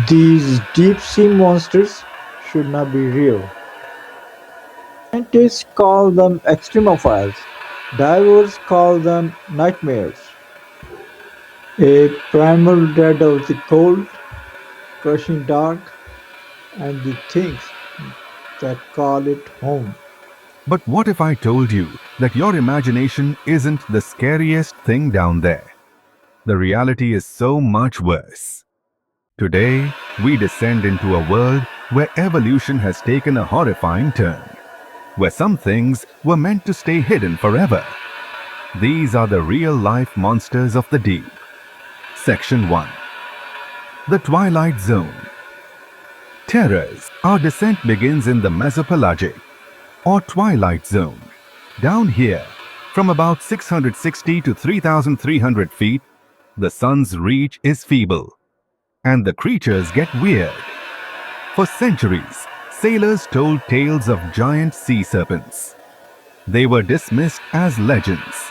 These deep-sea monsters should not be real. Scientists call them extremophiles. Divers call them nightmares. A primal dread of the cold, crushing dark, and the things that call it home. But what if I told you that your imagination isn't the scariest thing down there? The reality is so much worse. Today, we descend into a world where evolution has taken a horrifying turn, where some things were meant to stay hidden forever. These are the real-life monsters of the deep. Section 1. The Twilight Zone. Terrors. Our descent begins in the Mesopelagic, or Twilight Zone. Down here, from about 660 to 3,300 feet, the sun's reach is feeble, and the creatures get weird. For centuries, sailors told tales of giant sea serpents. They were dismissed as legends,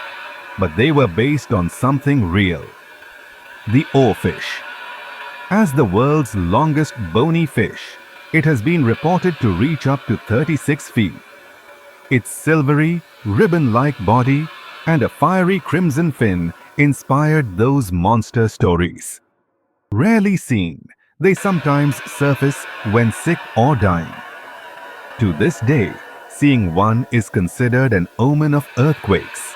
but they were based on something real. The oarfish. As the world's longest bony fish, it has been reported to reach up to 36 feet. Its silvery, ribbon-like body and a fiery crimson fin inspired those monster stories. Rarely seen, they sometimes surface when sick or dying. To this day, seeing one is considered an omen of earthquakes,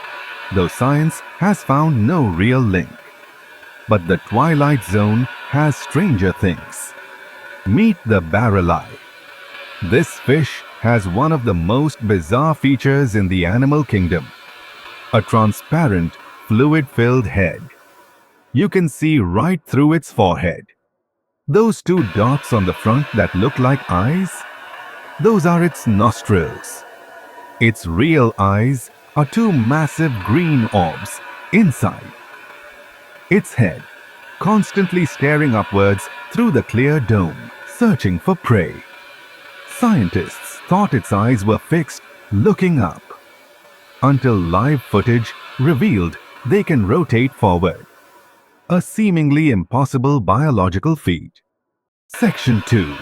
though science has found no real link. But the Twilight Zone has stranger things. Meet the barrel-eye. This fish has one of the most bizarre features in the animal kingdom: a transparent, fluid-filled head. You can see right through its forehead. Those two dots on the front that look like eyes? Those are its nostrils. Its real eyes are two massive green orbs inside. Its head, constantly staring upwards through the clear dome, searching for prey. Scientists thought its eyes were fixed, looking up, until live footage revealed they can rotate forward. A seemingly impossible biological feat. Section 2.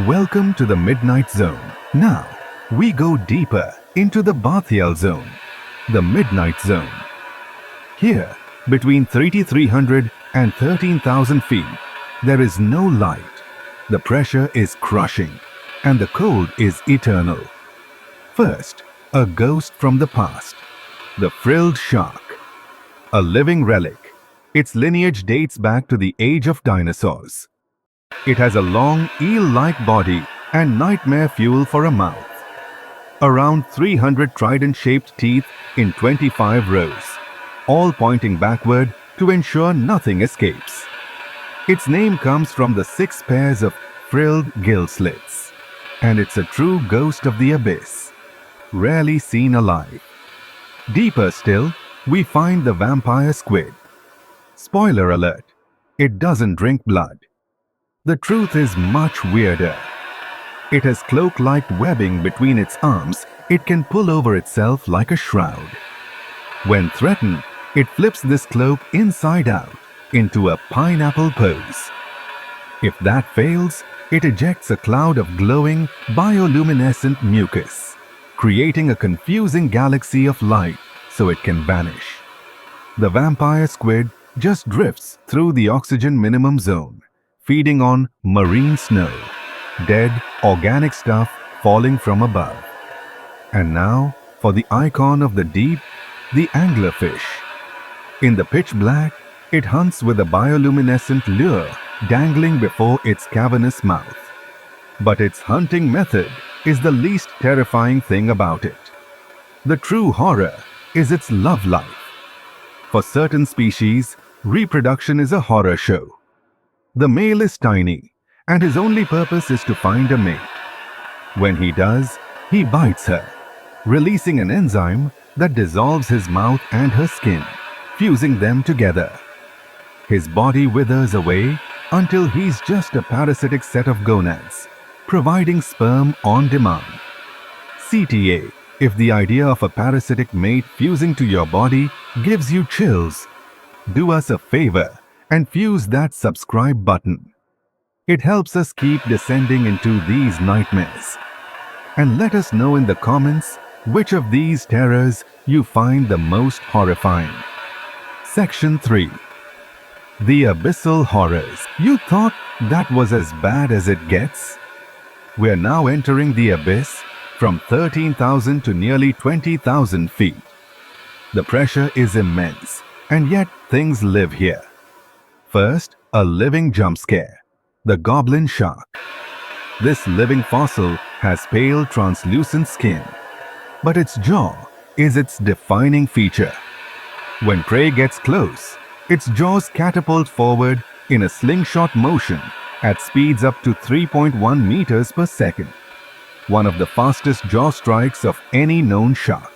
Welcome to the Midnight Zone. Now, we go deeper into the Bathyal Zone, the Midnight Zone. Here, between 3,300 and 13,000 feet, there is no light. The pressure is crushing, and the cold is eternal. First, a ghost from the past, the frilled shark. A living relic, its lineage dates back to the age of dinosaurs. It has a long, eel-like body and nightmare fuel for a mouth. Around 300 trident-shaped teeth in 25 rows, all pointing backward to ensure nothing escapes. Its name comes from the 6 pairs of frilled gill slits, and it's a true ghost of the abyss, rarely seen alive. Deeper still, we find the vampire squid. Spoiler alert, it doesn't drink blood. The truth is much weirder. It has cloak-like webbing between its arms it can pull over itself like a shroud. When threatened, it flips this cloak inside out into a pineapple pose. If that fails, it ejects a cloud of glowing, bioluminescent mucus, creating a confusing galaxy of light so it can vanish. The vampire squid just drifts through the oxygen minimum zone, feeding on marine snow, dead organic stuff falling from above. And now, for the icon of the deep, the anglerfish. In the pitch black, it hunts with a bioluminescent lure dangling before its cavernous mouth. But its hunting method is the least terrifying thing about it. The true horror is its love life. For certain species, reproduction is a horror show. The male is tiny, and his only purpose is to find a mate. When he does, he bites her, releasing an enzyme that dissolves his mouth and her skin, fusing them together. His body withers away until he's just a parasitic set of gonads, providing sperm on demand. CTA, if the idea of a parasitic mate fusing to your body gives you chills, do us a favor and fuse that subscribe button. It helps us keep descending into these nightmares. And let us know in the comments which of these terrors you find the most horrifying. Section 3. The Abyssal Horrors. You thought that was as bad as it gets? We are now entering the abyss from 13,000 to nearly 20,000 feet. The pressure is immense, and yet things live here. First, a living jump scare. The goblin shark. This living fossil has pale translucent skin, but its jaw is its defining feature. When prey gets close, its jaws catapult forward in a slingshot motion at speeds up to 3.1 meters per second, one of the fastest jaw strikes of any known shark.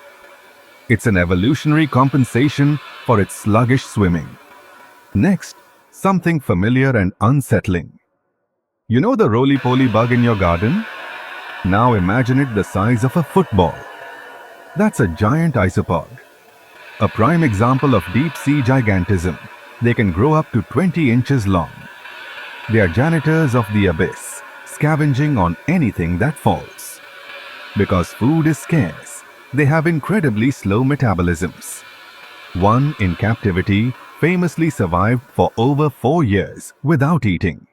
It's an evolutionary compensation for its sluggish swimming. Next, something familiar and unsettling. You know the roly-poly bug in your garden? Now imagine it the size of a football. That's a giant isopod. A prime example of deep-sea gigantism. They can grow up to 20 inches long. They are janitors of the abyss, scavenging on anything that falls. Because food is scarce, they have incredibly slow metabolisms. One in captivity famously survived for over 4 years without eating.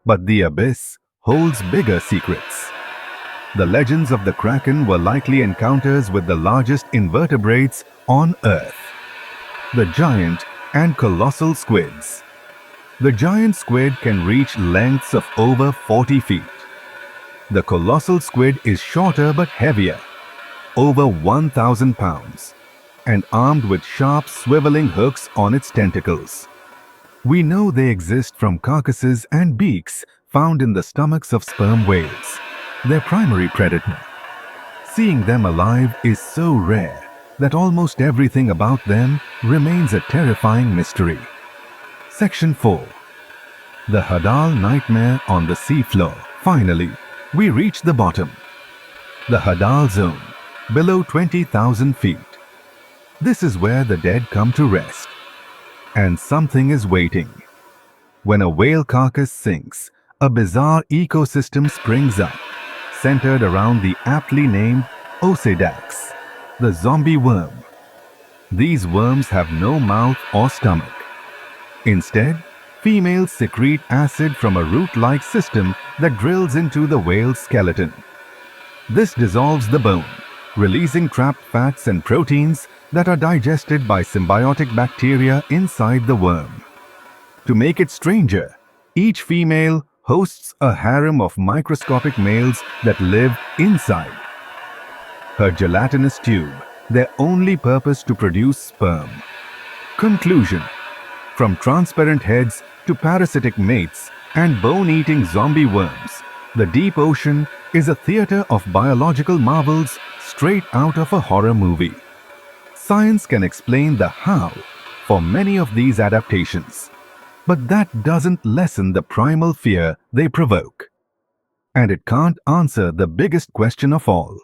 But the abyss holds bigger secrets. The legends of the Kraken were likely encounters with the largest invertebrates on Earth, the giant and colossal squids. The giant squid can reach lengths of over 40 feet. The colossal squid is shorter but heavier, over 1,000 pounds, and armed with sharp swiveling hooks on its tentacles. We know they exist from carcasses and beaks found in the stomachs of sperm whales, their primary predator. Seeing them alive is so rare that almost everything about them remains a terrifying mystery. Section 4. The Hadal Nightmare on the Seafloor. Finally, we reach the bottom. The Hadal Zone, below 20,000 feet. This is where the dead come to rest. And something is waiting. When a whale carcass sinks, a bizarre ecosystem springs up, centered around the aptly named Osedax, the zombie worm. These worms have no mouth or stomach. Instead, females secrete acid from a root-like system that drills into the whale's skeleton. This dissolves the bone, releasing trapped fats and proteins that are digested by symbiotic bacteria inside the worm. To make it stranger, each female hosts a harem of microscopic males that live inside. Her gelatinous tube, their only purpose to produce sperm. Conclusion: from transparent heads to parasitic mates and bone-eating zombie worms, the deep ocean is a theater of biological marvels straight out of a horror movie. Science can explain the how for many of these adaptations, but that doesn't lessen the primal fear they provoke. And it can't answer the biggest question of all.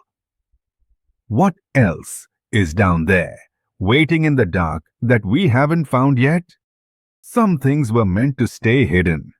What else is down there, waiting in the dark that we haven't found yet? Some things were meant to stay hidden,